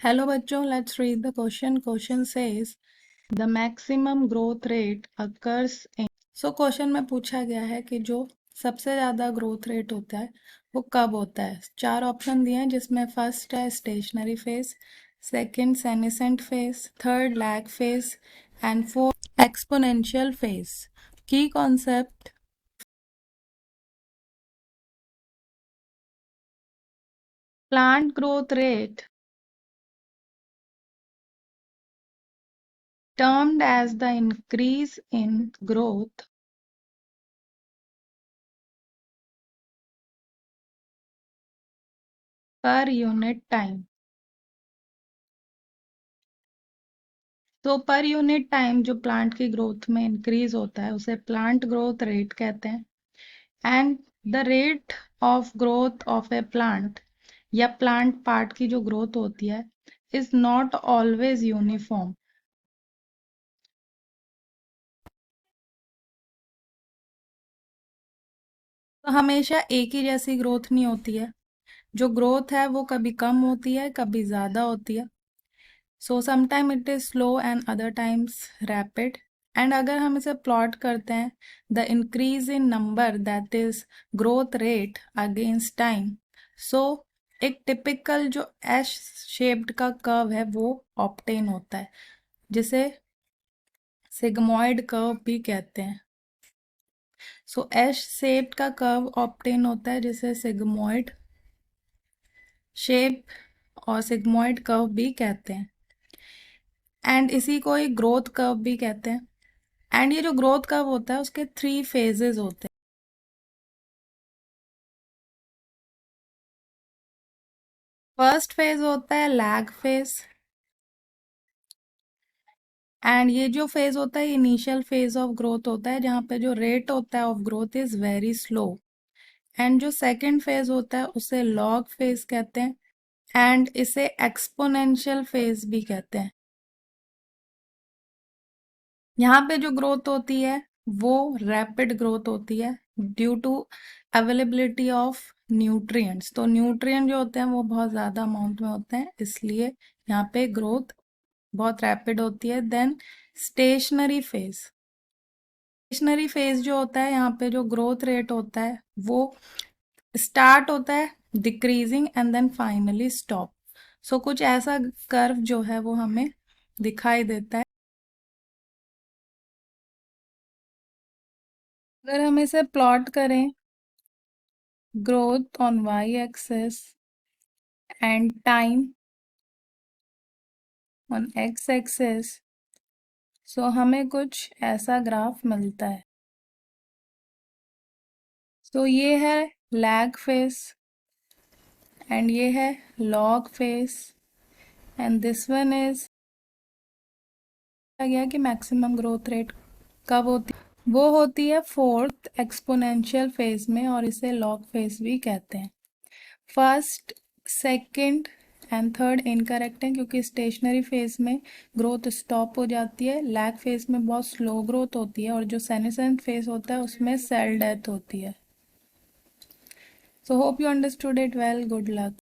Hello बच्चों, let's read the question. Question says the maximum growth rate occurs in. So question में पूछा गया है कि जो सबसे ज़्यादा ग्रोथ रेट होता है वो कब होता है। चार ऑप्शन दिए हैं जिसमें फर्स्ट है stationary phase, second senescent phase, third lag phase and fourth exponential phase. की concept plant growth rate termed as the increase in growth per unit time। तो पर यूनिट टाइम जो प्लांट की growth में increase होता है उसे plant growth rate कहते हैं। And the rate of growth of A plant या प्लांट पार्ट की जो ग्रोथ होती है इज नॉट ऑलवेज यूनिफॉर्म। तो हमेशा एक ही जैसी ग्रोथ नहीं होती है। जो ग्रोथ है वो कभी कम होती है, कभी ज़्यादा होती है। So sometime it is slow and other times rapid. And अगर हम इसे प्लॉट करते हैं, the increase in number that is growth rate against time. So एक टिपिकल जो एश शेप्ड का कर्व है वो ऑब्टेन होता है, जिसे सिग्मॉइड कर्व भी कहते हैं। सो एश शेप्ड का कर्व ऑब्टेन होता है जिसे सिग्मॉइड शेप और सिग्मॉइड कर्व भी कहते हैं। एंड इसी को एक ग्रोथ कर्व भी कहते हैं। एंड ये जो ग्रोथ कर्व होता है उसके 3 फेजेस होते हैं। फर्स्ट फेज होता है लैग फेज। एंड ये जो फेज होता है इनिशियल फेज ऑफ ग्रोथ होता है, जहाँ पे जो रेट होता है of growth is very slow. And जो सेकंड फेज होता है उसे लॉग फेज कहते हैं। एंड इसे एक्सपोनेंशियल फेज भी कहते हैं। यहाँ पे जो ग्रोथ होती है वो रैपिड ग्रोथ होती है due to availability of nutrients. तो न्यूट्रिएंट जो होते हैं वो बहुत ज़्यादा अमाउंट में होते हैं, इसलिए यहाँ पे ग्रोथ बहुत रैपिड होती है। Then stationary phase. Stationary phase जो होता है, यहाँ पे जो ग्रोथ रेट होता है वो स्टार्ट होता है decreasing and then finally stop. So कुछ ऐसा कर्व जो है वो हमें दिखाई देता है। अगर हम इसे प्लॉट करें, growth on y-axis and time on x-axis, सो हमें कुछ ऐसा ग्राफ मिलता है। सो ये है लैग फेस एंड ये है log face and this one is गया कि मैक्सिमम ग्रोथ रेट कब होती है। वो होती है फोर्थ एक्सपोनेंशियल फेज में और इसे लॉग फेज भी कहते हैं। First, second and third incorrect है क्योंकि स्टेशनरी फेज में ग्रोथ स्टॉप हो जाती है, लैग फेज में बहुत स्लो ग्रोथ होती है और जो सेनेसेंट फेज होता है उसमें सेल डेथ होती है। So hope you understood it well. Good luck.